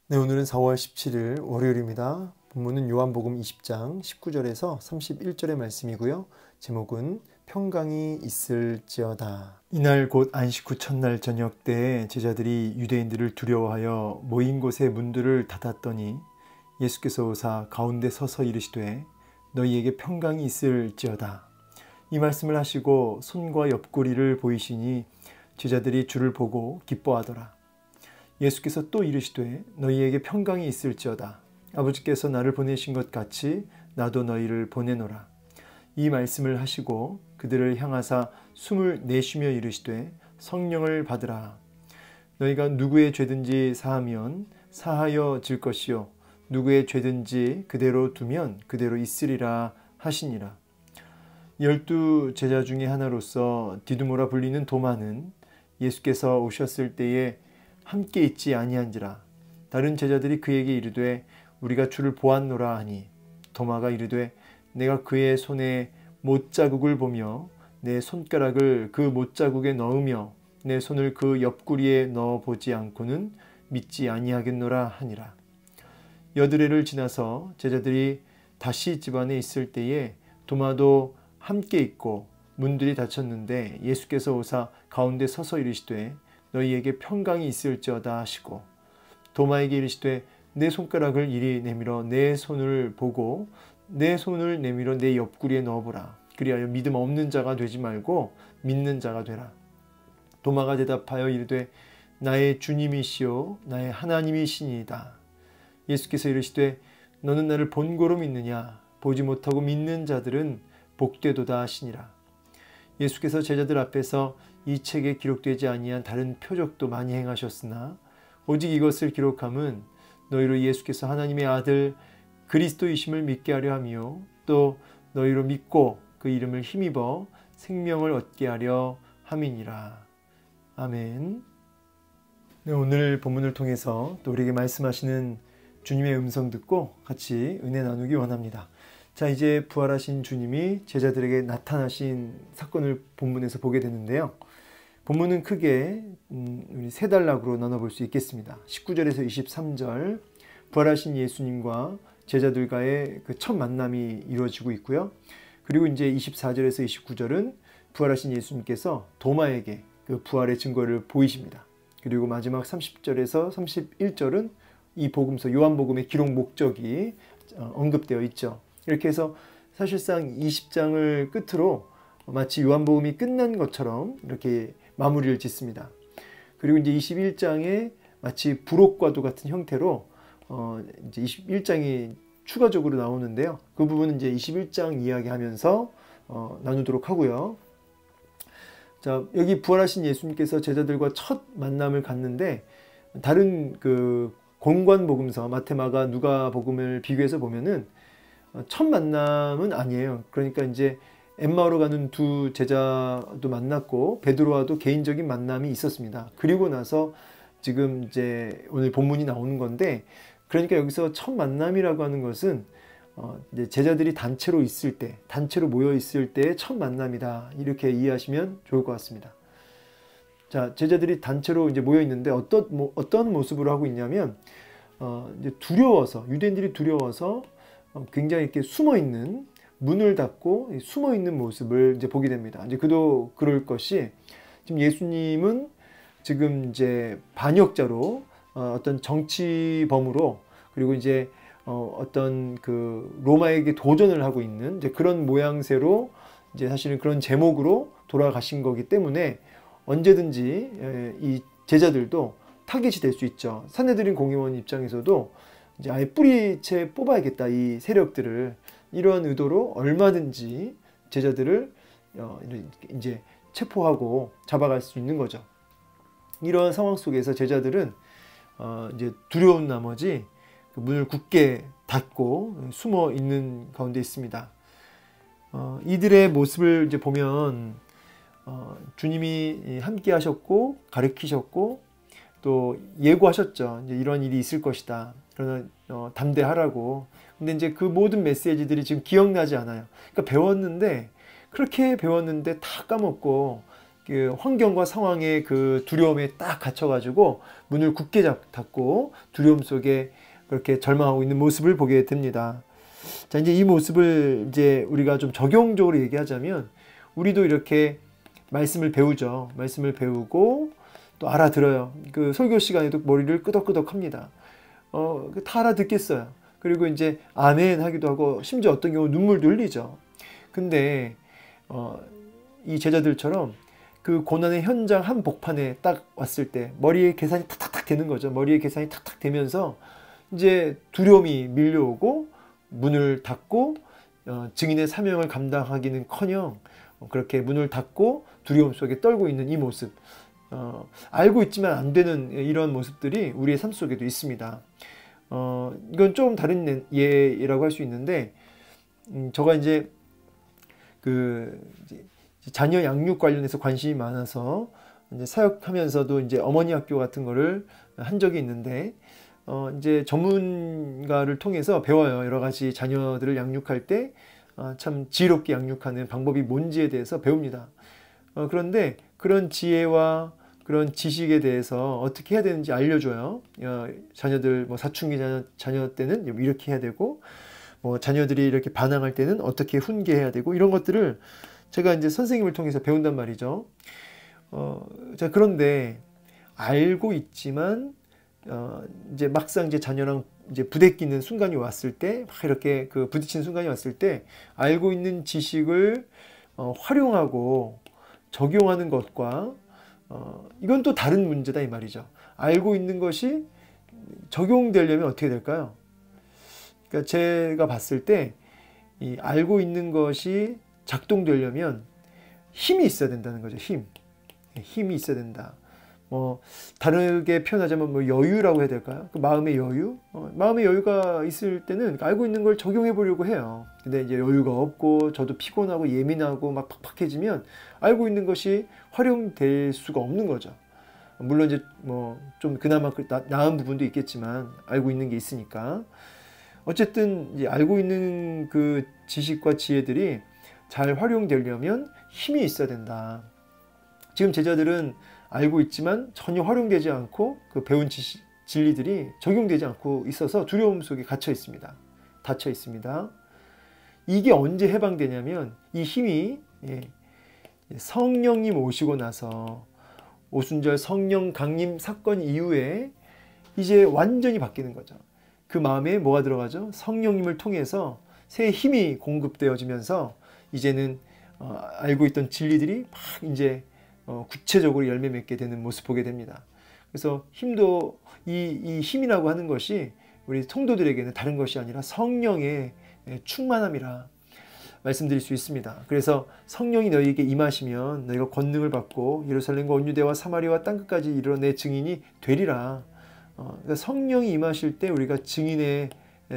네, 오늘은 4월 17일 월요일입니다. 본문은 요한복음 20장 19절에서 31절의 말씀이고요. 제목은 평강이 있을지어다. 이날 곧 안식 후 첫날 저녁 때 제자들이 유대인들을 두려워하여 모인 곳의 문들을 닫았더니 예수께서 오사 가운데 서서 이르시되 너희에게 평강이 있을지어다. 이 말씀을 하시고 손과 옆구리를 보이시니 제자들이 주를 보고 기뻐하더라. 예수께서 또 이르시되 너희에게 평강이 있을지어다. 아버지께서 나를 보내신 것 같이 나도 너희를 보내노라. 이 말씀을 하시고 그들을 향하사 숨을 내쉬며 이르시되 성령을 받으라. 너희가 누구의 죄든지 사하면 사하여질 것이요 누구의 죄든지 그대로 두면 그대로 있으리라 하시니라. 12 제자 중에 하나로서 디두모라 불리는 도마는 예수께서 오셨을 때에 함께 있지 아니한지라. 다른 제자들이 그에게 이르되 우리가 주를 보았노라 하니 도마가 이르되 내가 그의 손에 못자국을 보며 내 손가락을 그 못자국에 넣으며 내 손을 그 옆구리에 넣어보지 않고는 믿지 아니하겠노라 하니라. 여드레를 지나서 제자들이 다시 집안에 있을 때에 도마도 함께 있고 문들이 닫혔는데 예수께서 오사 가운데 서서 이르시되 너희에게 평강이 있을지어다 하시고 도마에게 이르시되 내 손가락을 이리 내밀어 내 손을 보고 내 손을 내밀어 내 옆구리에 넣어보라. 그리하여 믿음 없는 자가 되지 말고 믿는 자가 되라. 도마가 대답하여 이르되 나의 주님이시요 나의 하나님이시니이다. 예수께서 이르시되 너는 나를 본고로 믿느냐. 보지 못하고 믿는 자들은 복되도다 하시니라. 예수께서 제자들 앞에서 이 책에 기록되지 아니한 다른 표적도 많이 행하셨으나 오직 이것을 기록함은 너희로 예수께서 하나님의 아들 그리스도이심을 믿게 하려 함이요 또 너희로 믿고 그 이름을 힘입어 생명을 얻게 하려 함이니라. 아멘. 네, 오늘 본문을 통해서 또 우리에게 말씀하시는 주님의 음성 듣고 같이 은혜 나누기 원합니다. 자, 이제 부활하신 주님이 제자들에게 나타나신 사건을 본문에서 보게 되는데요. 본문은 크게 우리 세 단락으로 나눠볼 수 있겠습니다. 19절에서 23절 부활하신 예수님과 제자들과의 그 첫 만남이 이루어지고 있고요. 그리고 이제 24절에서 29절은 부활하신 예수님께서 도마에게 그 부활의 증거를 보이십니다. 그리고 마지막 30절에서 31절은 이 복음서 요한복음의 기록 목적이 언급되어 있죠. 이렇게 해서 사실상 20장을 끝으로 마치 요한복음이 끝난 것처럼 이렇게 마무리를 짓습니다. 그리고 이제 21장에 마치 부록과도 같은 형태로 이제 21장이 추가적으로 나오는데요. 그 부분은 이제 21장 이야기하면서 나누도록 하고요. 자, 여기 부활하신 예수님께서 제자들과 첫 만남을 갖는데 다른 그 공관복음서 마태, 마가, 누가 복음을 비교해서 보면은 첫 만남은 아니에요. 그러니까 이제 엠마오로 가는 두 제자도 만났고 베드로와도 개인적인 만남이 있었습니다. 그리고 나서 지금 이제 오늘 본문이 나오는 건데, 그러니까 여기서 첫 만남이라고 하는 것은 이제 제자들이 단체로 있을 때, 단체로 모여 있을 때의 첫 만남이다. 이렇게 이해하시면 좋을 것 같습니다. 자, 제자들이 단체로 이제 모여 있는데 어떤 모습으로 하고 있냐면 이제 두려워서, 유대인들이 두려워서 굉장히 이렇게 숨어 있는, 문을 닫고 숨어 있는 모습을 이제 보게 됩니다. 이제 그도 그럴 것이, 지금 예수님은 지금 이제 반역자로 어떤 정치범으로, 그리고 이제 어떤 그 로마에게 도전을 하고 있는 이제 그런 모양새로, 이제 사실은 그런 제목으로 돌아가신 거기 때문에 언제든지 이 제자들도 타깃이 될 수 있죠. 산헤드린 공의원 입장에서도 이제 아예 뿌리채 뽑아야겠다, 이 세력들을. 이러한 의도로 얼마든지 제자들을 이제 체포하고 잡아갈 수 있는 거죠. 이러한 상황 속에서 제자들은 이제 두려운 나머지 그 문을 굳게 닫고 숨어 있는 가운데 있습니다. 이들의 모습을 이제 보면 주님이 함께 하셨고 가르치셨고 또 예고하셨죠. 이제 이런 일이 있을 것이다. 그러나 담대하라고. 근데 이제 그 모든 메시지들이 지금 기억나지 않아요. 그러니까 배웠는데, 그렇게 배웠는데 다 까먹고 그 환경과 상황의 그 두려움에 딱 갇혀가지고 문을 굳게 닫고 두려움 속에 그렇게 절망하고 있는 모습을 보게 됩니다. 자, 이제 이 모습을 이제 우리가 좀 적용적으로 얘기하자면 우리도 이렇게 말씀을 배우죠. 말씀을 배우고 또 알아들어요. 그 설교 시간에도 머리를 끄덕끄덕 합니다. 다 알아듣겠어요. 그리고 이제 아멘 하기도 하고 심지어 어떤 경우 눈물도 흘리죠. 근데 이 제자들처럼 그 고난의 현장 한복판에 딱 왔을 때 머리에 계산이 탁탁탁 되는 거죠. 머리에 계산이 탁탁 되면서 이제 두려움이 밀려오고 문을 닫고 증인의 사명을 감당하기는커녕 그렇게 문을 닫고 두려움 속에 떨고 있는 이 모습, 알고 있지만 안 되는 이런 모습들이 우리의 삶 속에도 있습니다. 이건 조금 다른 예라고 할 수 있는데, 저가 이제 자녀 양육 관련해서 관심이 많아서 이제 사역하면서도 이제 어머니 학교 같은 거를 한 적이 있는데, 이제 전문가를 통해서 배워요. 여러 가지 자녀들을 양육할 때 참 지혜롭게 양육하는 방법이 뭔지에 대해서 배웁니다. 그런데 그런 지혜와 그런 지식에 대해서 어떻게 해야 되는지 알려줘요. 자녀들 뭐 사춘기 자녀 때는 이렇게 해야 되고, 뭐 자녀들이 이렇게 반항할 때는 어떻게 훈계해야 되고, 이런 것들을 제가 이제 선생님을 통해서 배운단 말이죠. 자, 그런데 알고 있지만 이제 막상 이제 자녀랑 이제 부대끼는 순간이 왔을 때, 막 이렇게 그 부딪히는 순간이 왔을 때 알고 있는 지식을 활용하고 적용하는 것과 이건 또 다른 문제다 이 말이죠. 알고 있는 것이 적용되려면 어떻게 될까요? 그러니까 제가 봤을 때 이 알고 있는 것이 작동되려면 힘이 있어야 된다는 거죠. 힘이 있어야 된다. 뭐 다르게 표현하자면 뭐 여유라고 해야 될까요? 그 마음의 여유? 마음의 여유가 있을 때는 알고 있는 걸 적용해 보려고 해요. 근데 이제 여유가 없고 저도 피곤하고 예민하고 막 팍팍해지면 알고 있는 것이 활용될 수가 없는 거죠. 물론 이제 뭐 좀 그나마 나은 부분도 있겠지만 알고 있는 게 있으니까. 어쨌든 이제 알고 있는 그 지식과 지혜들이 잘 활용되려면 힘이 있어야 된다. 지금 제자들은 알고 있지만 전혀 활용되지 않고 그 배운 진리들이 적용되지 않고 있어서 두려움 속에 갇혀 있습니다. 닫혀 있습니다. 이게 언제 해방되냐면 이 힘이 성령님 오시고 나서 오순절 성령 강림 사건 이후에 이제 완전히 바뀌는 거죠. 그 마음에 뭐가 들어가죠? 성령님을 통해서 새 힘이 공급되어지면서 이제는 알고 있던 진리들이 막 이제 구체적으로 열매 맺게 되는 모습 보게 됩니다. 그래서 힘도 이 힘이라고 하는 것이 우리 성도들에게는 다른 것이 아니라 성령의 충만함이라 말씀드릴 수 있습니다. 그래서 성령이 너희에게 임하시면 너희가 권능을 받고 예루살렘과 온 유대와 사마리아와 땅끝까지 이르러 내 증인이 되리라. 그러니까 성령이 임하실 때 우리가 증인의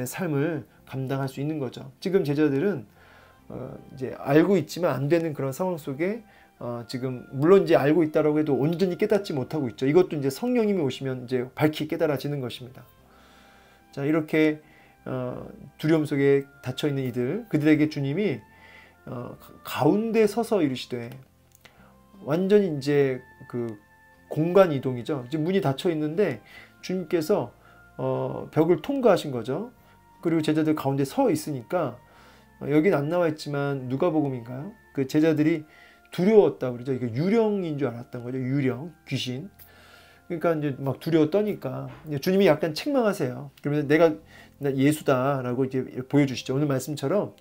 삶을 감당할 수 있는 거죠. 지금 제자들은 이제 알고 있지만 안 되는 그런 상황 속에 지금 물론 이제 알고 있다라고 해도 온전히 깨닫지 못하고 있죠. 이것도 이제 성령님이 오시면 이제 밝히 깨달아지는 것입니다. 자, 이렇게 두려움 속에 닫혀 있는 이들, 그들에게 주님이 가운데 서서 이르시되, 완전히 이제 그 공간 이동이죠. 이제 문이 닫혀 있는데 주님께서 벽을 통과하신 거죠. 그리고 제자들 가운데 서 있으니까 여긴 안 나와 있지만 누가복음인가요? 그 제자들이 두려웠다고 그러죠. 이게 유령인 줄 알았던 거죠. 유령, 귀신. 그러니까 이제 막 두려워 떠니까 주님이 약간 책망하세요. 그러면서 내가 예수다라고 이제 보여주시죠. 오늘 말씀처럼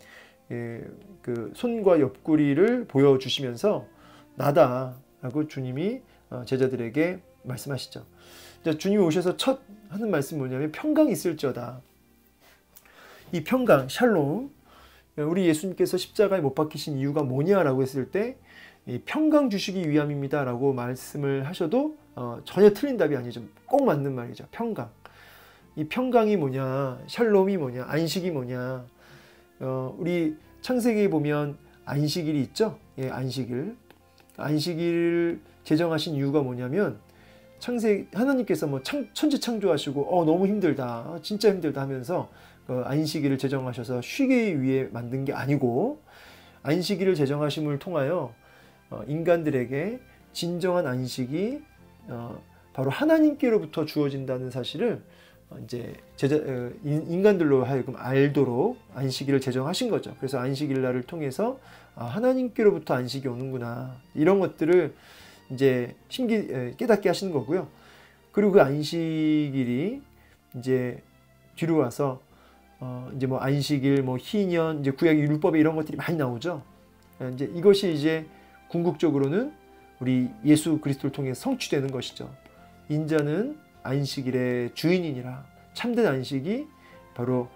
그 손과 옆구리를 보여주시면서 나다라고 주님이 제자들에게 말씀하시죠. 주님이 오셔서 첫 하는 말씀이 뭐냐면 평강이 있을지어다. 이 평강, 샬롬, 우리 예수님께서 십자가에 못 박히신 이유가 뭐냐라고 했을 때 평강 주시기 위함입니다 라고 말씀을 하셔도 전혀 틀린 답이 아니죠. 꼭 맞는 말이죠. 평강. 이 평강이 뭐냐, 샬롬이 뭐냐, 안식이 뭐냐. 우리 창세기에 보면 안식일이 있죠. 안식일. 안식일을 제정하신 이유가 뭐냐면 하나님께서 뭐 천지 창조하시고 너무 힘들다, 진짜 힘들다 하면서 안식일을 제정하셔서 쉬기 위해 만든 게 아니고, 안식일을 제정하심을 통하여 인간들에게 진정한 안식이 바로 하나님께로부터 주어진다는 사실을 이제 인간들로 하여금 알도록 안식일을 제정하신 거죠. 그래서 안식일 날을 통해서 하나님께로부터 안식이 오는구나, 이런 것들을 이제 깨닫게 하시는 거고요. 그리고 그 안식일이 이제 뒤로 와서 이제 뭐 안식일, 뭐 희년, 이제 구약의 율법에 이런 것들이 많이 나오죠. 이제 이것이 이제 궁극적으로는 우리 예수 그리스도를 통해 성취되는 것이죠. 인자는 안식일의 주인이니라. 참된 안식이 바로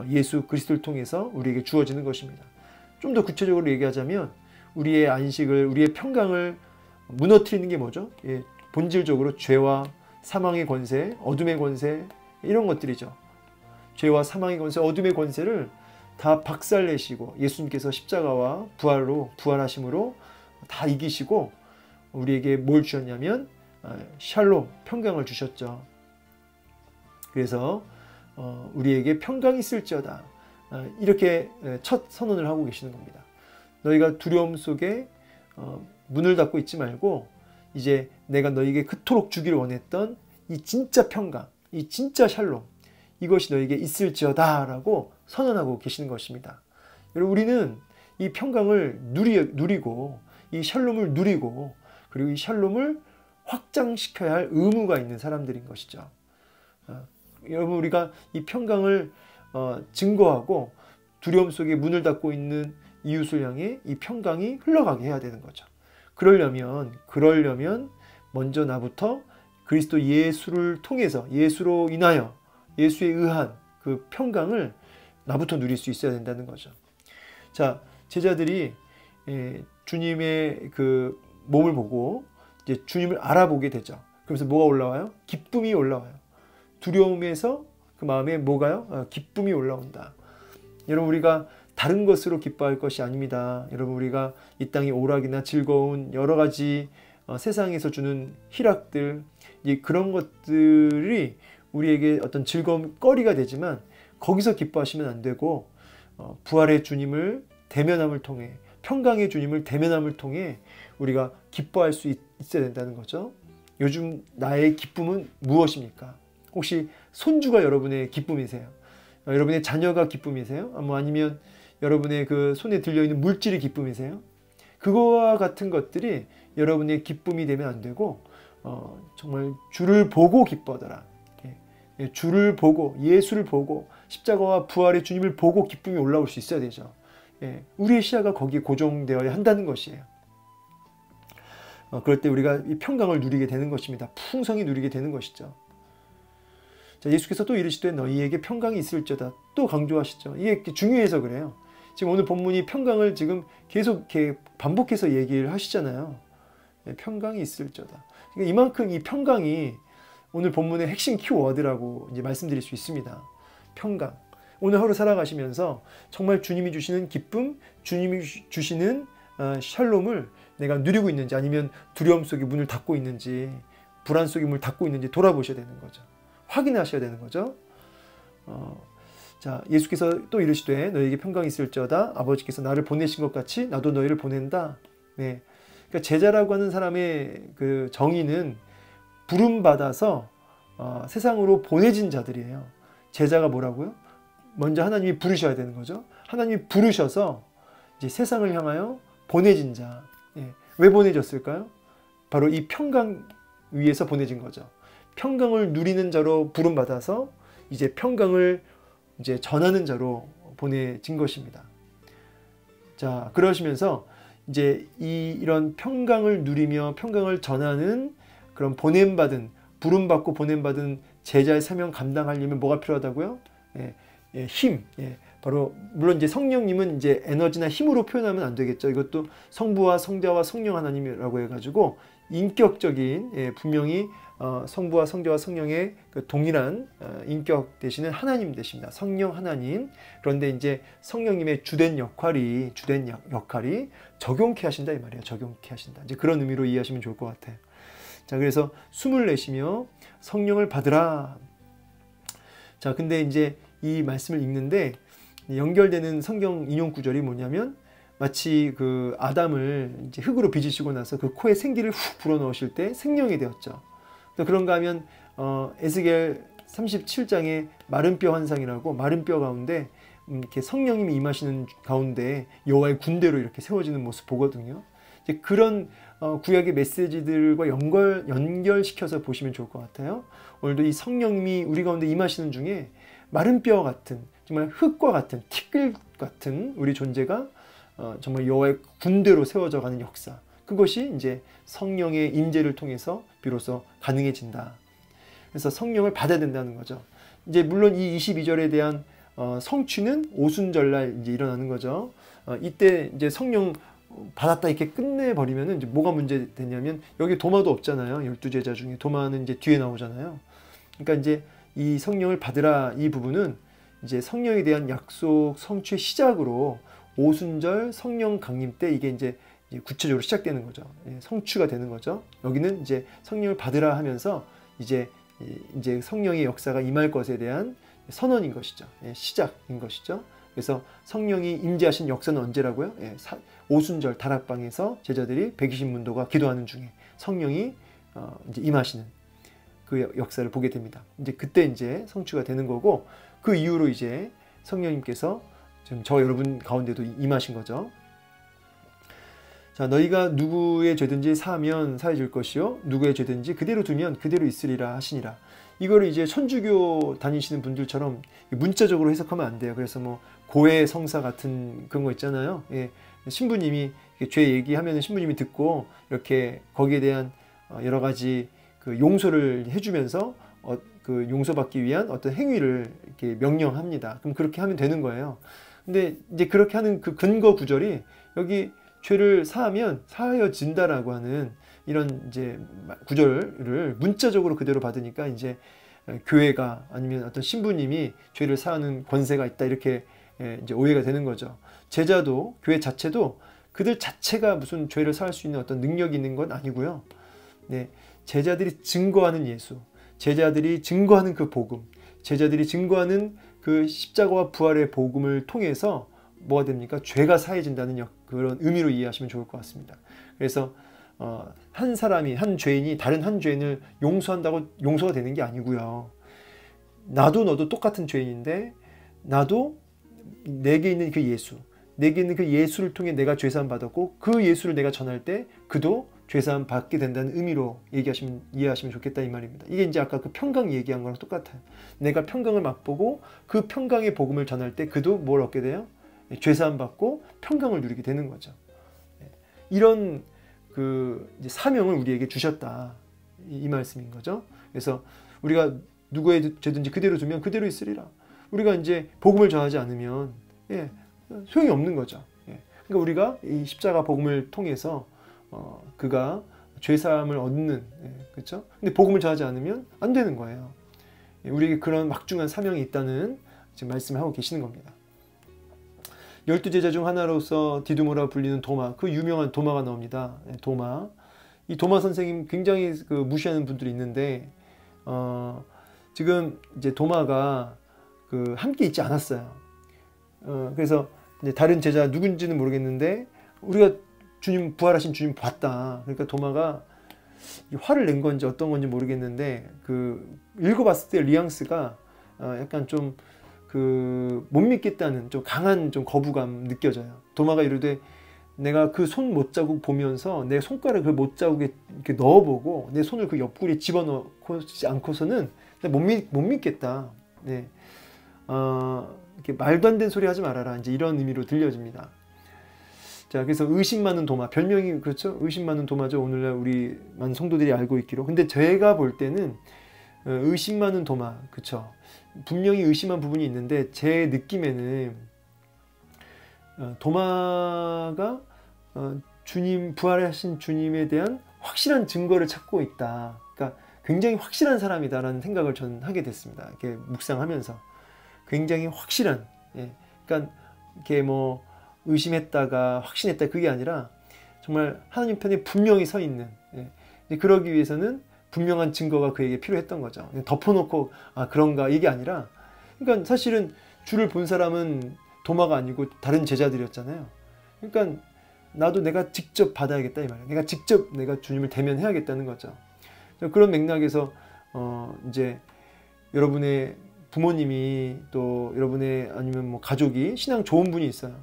예수 그리스도를 통해서 우리에게 주어지는 것입니다. 좀 더 구체적으로 얘기하자면 우리의 안식을, 우리의 평강을 무너뜨리는 게 뭐죠? 예, 본질적으로 죄와 사망의 권세, 어둠의 권세, 이런 것들이죠. 죄와 사망의 권세, 어둠의 권세를 다 박살내시고 예수님께서 십자가와 부활하심으로 다 이기시고 우리에게 뭘 주셨냐면 샬롬, 평강을 주셨죠. 그래서 우리에게 평강이 있을지어다, 이렇게 첫 선언을 하고 계시는 겁니다. 너희가 두려움 속에 문을 닫고 있지 말고 이제 내가 너희에게 그토록 주기를 원했던 이 진짜 평강, 이 진짜 샬롬, 이것이 너희에게 있을지어다 라고 선언하고 계시는 것입니다. 여러분, 우리는 이 평강을 누리고 이 샬롬을 누리고 그리고 이 샬롬을 확장시켜야 할 의무가 있는 사람들인 것이죠. 여러분, 우리가 이 평강을 증거하고 두려움 속에 문을 닫고 있는 이웃을 향해 이 평강이 흘러가게 해야 되는 거죠. 그러려면 먼저 나부터 그리스도 예수를 통해서, 예수로 인하여, 예수에 의한 그 평강을 나부터 누릴 수 있어야 된다는 거죠. 자, 제자들이 주님의 그 몸을 보고 이제 주님을 알아보게 되죠. 그러면서 뭐가 올라와요? 기쁨이 올라와요. 두려움에서 그 마음에 뭐가요? 기쁨이 올라온다. 여러분, 우리가 다른 것으로 기뻐할 것이 아닙니다. 여러분, 우리가 이 땅의 오락이나 즐거운 여러 가지 세상에서 주는 희락들, 그런 것들이 우리에게 어떤 즐거움 거리가 되지만 거기서 기뻐하시면 안 되고 부활의 주님을 대면함을 통해, 평강의 주님을 대면함을 통해 우리가 기뻐할 수 있어야 된다는 거죠. 요즘 나의 기쁨은 무엇입니까? 혹시 손주가 여러분의 기쁨이세요? 여러분의 자녀가 기쁨이세요? 뭐 아니면 여러분의 그 손에 들려있는 물질이 기쁨이세요? 그거와 같은 것들이 여러분의 기쁨이 되면 안 되고 정말 주를 보고 기뻐하더라. 주를 보고, 예수를 보고, 십자가와 부활의 주님을 보고 기쁨이 올라올 수 있어야 되죠. 우리의 시야가 거기에 고정되어야 한다는 것이에요. 그럴 때 우리가 이 평강을 누리게 되는 것입니다. 풍성히 누리게 되는 것이죠. 자, 예수께서 또 이르시되 너희에게 평강이 있을지어다 또 강조하시죠. 이게 중요해서 그래요. 지금 오늘 본문이 평강을 지금 계속 이렇게 반복해서 얘기를 하시잖아요. 평강이 있을지어다. 그러니까 이만큼 이 평강이 오늘 본문의 핵심 키워드라고 이제 말씀드릴 수 있습니다. 평강. 오늘 하루 살아가시면서 정말 주님이 주시는 기쁨, 주님이 주시는 샬롬을 내가 누리고 있는지, 아니면 두려움 속에 문을 닫고 있는지, 불안 속에 문을 닫고 있는지 돌아보셔야 되는 거죠. 확인하셔야 되는 거죠. 자, 예수께서 또 이르시되 너희에게 평강이 있을지어다 아버지께서 나를 보내신 것 같이 나도 너희를 보낸다. 네. 그러니까 제자라고 하는 사람의 그 정의는 부름받아서 세상으로 보내진 자들이에요. 제자가 뭐라고요? 먼저 하나님이 부르셔야 되는 거죠. 하나님이 부르셔서 이제 세상을 향하여 보내진 자. 왜 보내졌을까요? 바로 이 평강 위에서 보내진 거죠. 평강을 누리는 자로 부름받아서 이제 평강을 이제 전하는 자로 보내진 것입니다. 자, 그러시면서 이제 이런 평강을 누리며 평강을 전하는 그런 부름받고 보냄받은 제자의 사명 감당하려면 뭐가 필요하다고요? 힘. 바로 물론 이제 성령님은 이제 에너지나 힘으로 표현하면 안 되겠죠. 이것도 성부와 성자와 성령 하나님이라고 해가지고 인격적인, 분명히 성부와 성자와 성령의 그 동일한 인격 되시는 하나님 되십니다. 성령 하나님. 그런데 이제 성령님의 주된 역할이 적용케 하신다 이 말이에요. 적용케 하신다. 이제 그런 의미로 이해하시면 좋을 것 같아요. 자, 그래서 숨을 내쉬며 성령을 받으라. 자, 근데 이제 이 말씀을 읽는데 연결되는 성경 인용 구절이 뭐냐면 마치 그 아담을 이제 흙으로 빚으시고 나서 그 코에 생기를 훅 불어넣으실 때 생명이 되었죠. 또 그런가 하면 에스겔 37장에 마른 뼈 환상이라고, 마른 뼈 가운데 이렇게 성령님이 임하시는 가운데 여호와의 군대로 이렇게 세워지는 모습 보거든요. 이제 그런 구약의 메시지들과 연결시켜서 보시면 좋을 것 같아요. 오늘도 이 성령님이 우리 가운데 임하시는 중에 마른 뼈 같은, 정말 흙과 같은, 티끌 같은 우리 존재가 정말 여호와의 군대로 세워져 가는 역사, 그것이 이제 성령의 임재를 통해서 비로소 가능해진다. 그래서 성령을 받아야 된다는 거죠. 이제 물론 이 22절에 대한 성취는 오순절날 이제 일어나는 거죠. 이때 이제 성령 받았다 이렇게 끝내버리면은 이제 뭐가 문제 되냐면, 여기 도마도 없잖아요. 12제자 중에 도마는 이제 뒤에 나오잖아요. 그러니까 이제 이 성령을 받으라 이 부분은 이제 성령에 대한 약속 성취의 시작으로 오순절 성령 강림 때 이게 이제 구체적으로 시작되는 거죠. 성취가 되는 거죠. 여기는 이제 성령을 받으라 하면서 이제 성령의 역사가 임할 것에 대한 선언인 것이죠. 시작인 것이죠. 그래서 성령이 임재하신 역사는 언제라고요? 오순절 다락방에서 제자들이 120문도가 기도하는 중에 성령이 이제 임하시는 그 역사를 보게 됩니다. 이제 그때 이제 성취가 되는 거고, 그 이후로 이제 성령님께서 지금 저 여러분 가운데도 임하신 거죠. 자, 너희가 누구의 죄든지 사하면 사해질 것이요 누구의 죄든지 그대로 두면 그대로 있으리라 하시니라. 이거를 이제 천주교 다니시는 분들처럼 문자적으로 해석하면 안 돼요. 그래서 뭐 고해 성사 같은 그런 거 있잖아요. 신부님이 죄 얘기하면 신부님이 듣고 이렇게 거기에 대한 여러 가지 그 용서를 해주면서 그 용서받기 위한 어떤 행위를 이렇게 명령합니다. 그럼 그렇게 하면 되는 거예요. 근데 이제 그렇게 하는 그 근거 구절이 여기 죄를 사하면 사하여진다라고 하는 이런 이제 구절을 문자적으로 그대로 받으니까 이제 교회가 아니면 어떤 신부님이 죄를 사하는 권세가 있다, 이렇게 이제 오해가 되는 거죠. 제자도, 교회 자체도 그들 자체가 무슨 죄를 사할 수 있는 어떤 능력이 있는 건 아니고요. 네, 제자들이 증거하는 예수, 제자들이 증거하는 그 복음, 제자들이 증거하는 그 십자가와 부활의 복음을 통해서 뭐가 됩니까? 죄가 사해진다는 그런 의미로 이해하시면 좋을 것 같습니다. 그래서 한 사람이, 한 죄인이 다른 한 죄인을 용서한다고 용서가 되는 게 아니고요. 나도 너도 똑같은 죄인인데, 나도 내게 있는 그 예수, 내게 있는 그 예수를 통해 내가 죄사함 받았고, 그 예수를 내가 전할 때 그도 죄사함 받게 된다는 의미로 이해하시면 좋겠다 이 말입니다. 이게 이제 아까 그 평강 얘기한 거랑 똑같아요. 내가 평강을 맛보고 그 평강의 복음을 전할 때 그도 뭘 얻게 돼요? 죄사함 받고 평강을 누리게 되는 거죠. 이런 그 이제 사명을 우리에게 주셨다, 이 말씀인 거죠. 그래서 우리가 누구의 죄든지 그대로 두면 그대로 있으리라. 우리가 이제 복음을 전하지 않으면 소용이 없는 거죠. 그러니까 우리가 이 십자가 복음을 통해서 그가 죄사함을 얻는, 그렇죠? 근데 복음을 전하지 않으면 안 되는 거예요. 우리에게 그런 막중한 사명이 있다는 지금 말씀을 하고 계시는 겁니다. 12제자 중 하나로서 디두모라 불리는 도마, 그 유명한 도마가 나옵니다. 도마. 이 도마 선생님 굉장히 그 무시하는 분들이 있는데, 지금 이제 도마가 그 함께 있지 않았어요. 그래서 이제 다른 제자 누군지는 모르겠는데, 우리가 주님, 부활하신 주님 봤다. 그러니까 도마가 화를 낸 건지 어떤 건지 모르겠는데, 그 읽어봤을 때 뉘앙스가 약간 좀 못 믿겠다는 좀 강한 좀 거부감 느껴져요. 도마가 이르되, 내가 그 손 못자국 보면서 내 손가락을 그 못자국에 이렇게 넣어보고 내 손을 그 옆구리에 집어넣지 않고서는 못 믿겠다. 네. 이렇게 말도 안 되는 소리 하지 말아라, 이제 이런 의미로 들려집니다. 자, 그래서 의심 많은 도마, 별명이 그렇죠? 의심 많은 도마죠. 오늘날 우리 많은 성도들이 알고 있기로. 근데 제가 볼 때는 의심 많은 도마, 그렇죠? 분명히 의심한 부분이 있는데, 제 느낌에는 도마가 주님, 부활하신 주님에 대한 확실한 증거를 찾고 있다. 그러니까 굉장히 확실한 사람이다라는 생각을 저는 하게 됐습니다. 이렇게 묵상하면서 굉장히 확실한, 그러니까 이렇게 뭐 의심했다가 확신했다, 그게 아니라 정말 하나님 편에 분명히 서 있는, 그러기 위해서는 분명한 증거가 그에게 필요했던 거죠. 덮어놓고 그런가, 이게 아니라, 그러니까 사실은 주를 본 사람은 도마가 아니고 다른 제자들이었잖아요. 그러니까 나도 내가 직접 받아야겠다 이 말이에요. 내가 직접 내가 주님을 대면해야겠다는 거죠. 그런 맥락에서 이제 여러분의 부모님이 또 여러분의 아니면 뭐 가족이 신앙 좋은 분이 있어요.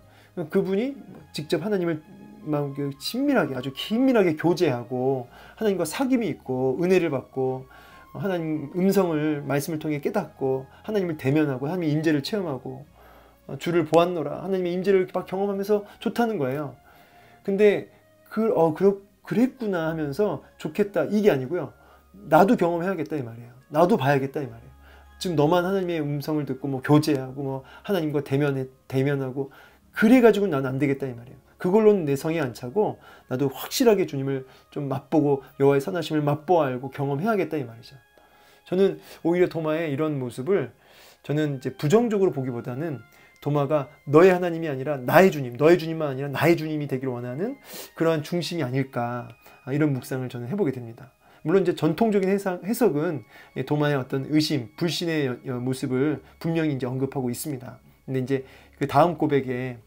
그분이 직접 하나님을 막 친밀하게 아주 긴밀하게 교제하고 하나님과 사귐이 있고 은혜를 받고 하나님 음성을 말씀을 통해 깨닫고 하나님을 대면하고 하나님의 임재를 체험하고 주를 보았노라 하나님의 임재를 막 경험하면서 좋다는 거예요. 근데 그랬구나 하면서 좋겠다 이게 아니고요. 나도 경험해야겠다 이 말이에요. 나도 봐야겠다 이 말이에요. 지금 너만 하나님의 음성을 듣고 뭐 교제하고 뭐 하나님과 대면하고 그래가지고 나는 안 되겠다 이 말이에요. 그걸로는 내 성이 안 차고 나도 확실하게 주님을 좀 맛보고 여호와의 선하심을 맛보아 알고 경험해야겠다 이 말이죠. 저는 오히려 도마의 이런 모습을 저는 이제 부정적으로 보기보다는 도마가 너의 하나님이 아니라 나의 주님, 너의 주님만 아니라 나의 주님이 되기를 원하는 그러한 중심이 아닐까 이런 묵상을 저는 해보게 됩니다. 물론 이제 전통적인 해석은 도마의 어떤 의심, 불신의 모습을 분명히 이제 언급하고 있습니다. 근데 이제 그 다음 고백에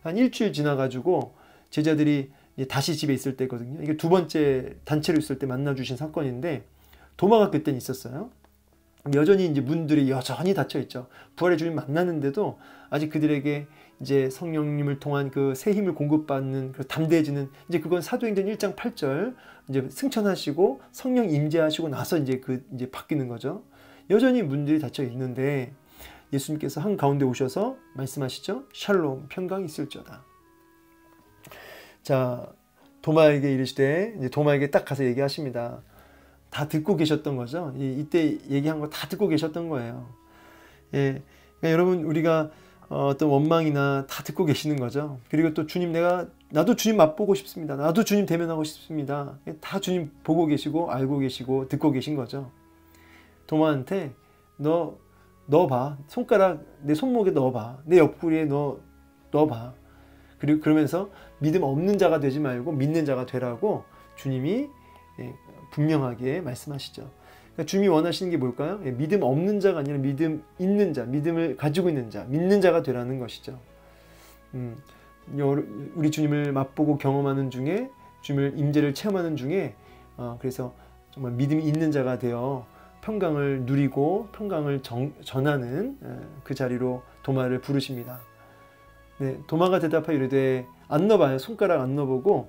한 일주일 지나가지고 제자들이 다시 집에 있을 때거든요. 이게 두 번째 단체로 있을 때 만나주신 사건인데 도마가 그때는 있었어요. 여전히 이제 문들이 여전히 닫혀 있죠. 부활의 주님 만나는데도 아직 그들에게 이제 성령님을 통한 그 새 힘을 공급받는 그 담대해지는 이제 그건 사도행전 1장 8절 이제 승천하시고 성령 임재하시고 나서 이제 바뀌는 거죠. 여전히 문들이 닫혀 있는데 예수님께서 한 가운데 오셔서 말씀하시죠. 샬롬 평강이 있을지어다. 자, 도마에게 이르시되 이제 도마에게 딱 가서 얘기하십니다. 다 듣고 계셨던 거죠. 이때 얘기한 거 다 듣고 계셨던 거예요. 예, 그러니까 여러분 우리가 어떤 원망이나 다 듣고 계시는 거죠. 그리고 또 주님 나도 주님 맛보고 싶습니다. 나도 주님 대면하고 싶습니다. 다 주님 보고 계시고 알고 계시고 듣고 계신 거죠. 도마한테 너 봐. 손가락 내 손목에 넣어봐. 내 옆구리에 넣어봐. 그리고 그러면서 믿음 없는 자가 되지 말고 믿는 자가 되라고 주님이 분명하게 말씀하시죠. 그러니까 주님이 원하시는 게 뭘까요? 믿음 없는 자가 아니라 믿음 있는 자, 믿음을 가지고 있는 자, 믿는 자가 되라는 것이죠. 우리 주님을 맛보고 경험하는 중에 주님을 임재를 체험하는 중에 그래서 정말 믿음이 있는 자가 되어 평강을 누리고 평강을 전하는 그 자리로 도마를 부르십니다. 네, 도마가 대답하여 이르되 안 넣어봐요. 손가락 안 넣어보고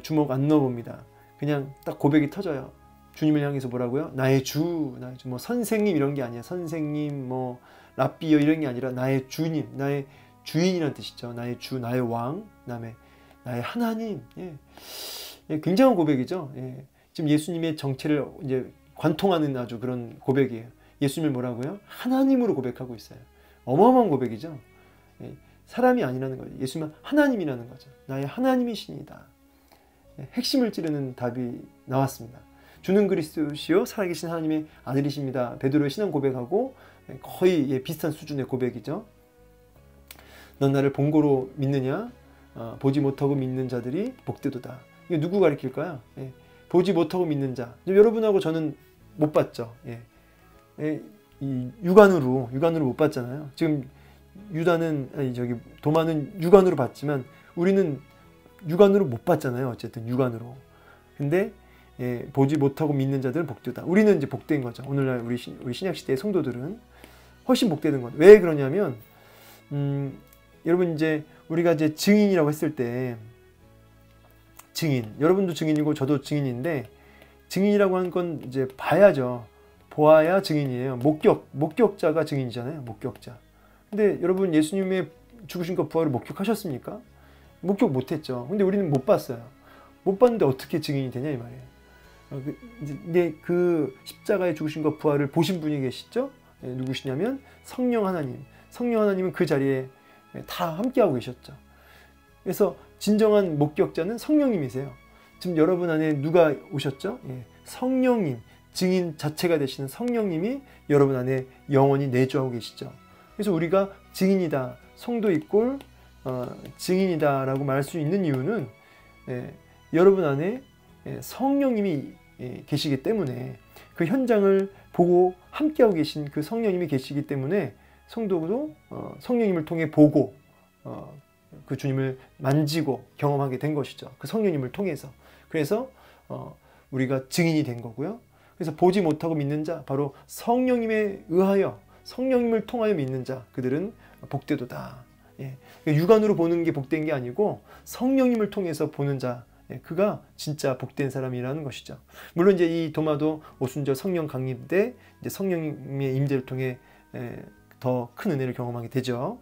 주먹 안 넣어봅니다. 그냥 딱 고백이 터져요. 주님을 향해서 뭐라고요? 나의 주, 뭐 선생님 이런 게 아니야. 선생님, 뭐 랍비여 이런 게 아니라 나의 주님, 나의 주인이란 뜻이죠. 나의 주, 나의 왕, 그다음에 나의 하나님. 예. 굉장한 고백이죠. 예. 지금 예수님의 정체를 이제 관통하는 아주 그런 고백이에요. 예수님을 뭐라고요? 하나님으로 고백하고 있어요. 어마어마한 고백이죠. 예. 사람이 아니라는 거죠. 예수님은 하나님이라는 거죠. 나의 하나님이시니다. 핵심을 찌르는 답이 나왔습니다. 주는 그리스도시요 살아계신 하나님의 아들이십니다. 베드로의 신앙 고백하고 거의 비슷한 수준의 고백이죠. 넌 나를 본고로 믿느냐? 보지 못하고 믿는 자들이 복되도다. 이게 누구 가리킬까요? 예. 보지 못하고 믿는 자. 여러분하고 저는 못 봤죠. 예. 이 육안으로 못 봤잖아요. 지금 도마는 육안으로 봤지만 우리는 육안으로 못 봤잖아요. 어쨌든 육안으로. 근데 보지 못하고 믿는 자들은 복되다. 우리는 이제 복된 거죠. 오늘날 우리 신약 시대의 성도들은 훨씬 복되는 거죠. 왜 그러냐면 여러분 이제 우리가 이제 증인이라고 했을 때 증인. 여러분도 증인이고 저도 증인인데 증인이라고 하는 건 이제 봐야죠. 보아야 증인이에요. 목격자가 증인이잖아요. 목격자. 근데 여러분 예수님의 죽으신과 부활을 목격하셨습니까? 목격 못했죠. 근데 우리는 못 봤어요. 못 봤는데 어떻게 증인이 되냐 이 말이에요. 근데 그 십자가의 죽으신과 부활을 보신 분이 계시죠? 누구시냐면 성령 하나님. 성령 하나님은 그 자리에 다 함께하고 계셨죠. 그래서 진정한 목격자는 성령님이세요. 지금 여러분 안에 누가 오셨죠? 성령님, 증인 자체가 되시는 성령님이 여러분 안에 영원히 내주하고 계시죠. 그래서 우리가 증인이다, 성도 이꼴 증인이다 라고 말할 수 있는 이유는 여러분 안에 성령님이 계시기 때문에 그 현장을 보고 함께하고 계신 그 성령님이 계시기 때문에 성도도 성령님을 통해 보고 그 주님을 만지고 경험하게 된 것이죠. 그 성령님을 통해서. 그래서 우리가 증인이 된 거고요. 그래서 보지 못하고 믿는 자, 바로 성령님에 의하여 성령님을 통하여 믿는 자, 그들은 복되도다. 예. 육안으로 보는 게 복된 게 아니고 성령님을 통해서 보는 자, 그가 진짜 복된 사람이라는 것이죠. 물론 이제 이 도마도 오순절 성령 강림 때 이제 성령님의 임재를 통해 더 큰 은혜를 경험하게 되죠.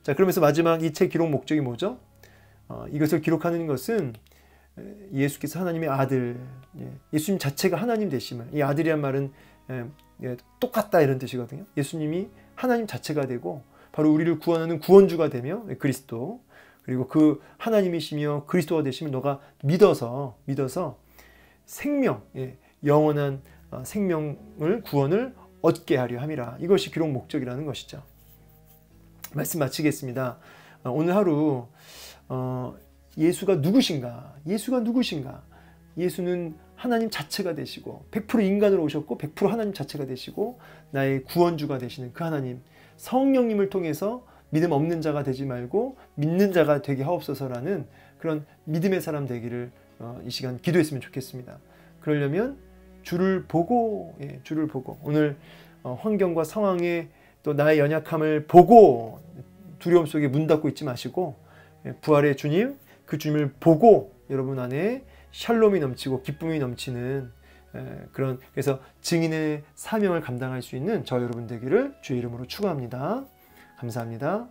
자, 그러면서 마지막 이 책 기록 목적이 뭐죠? 이것을 기록하는 것은 예수께서 하나님의 아들, 예수님 자체가 하나님 되심을, 이 아들이란 말은 똑같다 이런 뜻이거든요. 예수님이 하나님 자체가 되고 바로 우리를 구원하는 구원주가 되며 그리스도, 그리고 그 하나님이시며 그리스도가 되심을 너가 믿어서 생명, 영원한 생명을, 구원을 얻게 하려 함이라. 이것이 기록 목적이라는 것이죠. 말씀 마치겠습니다. 오늘 하루 예수가 누구신가? 예수는 하나님 자체가 되시고 100% 인간으로 오셨고 100% 하나님 자체가 되시고 나의 구원주가 되시는 그 하나님, 성령님을 통해서 믿음 없는 자가 되지 말고 믿는 자가 되게 하옵소서라는 그런 믿음의 사람 되기를 이 시간 기도했으면 좋겠습니다. 그러려면 주를 보고 오늘 환경과 상황에 또 나의 연약함을 보고 두려움 속에 문 닫고 있지 마시고 부활의 주님, 그 주님을 보고 여러분 안에 샬롬이 넘치고 기쁨이 넘치는 그래서 증인의 사명을 감당할 수 있는 저 여러분 되기를 주의 이름으로 축원합니다. 감사합니다.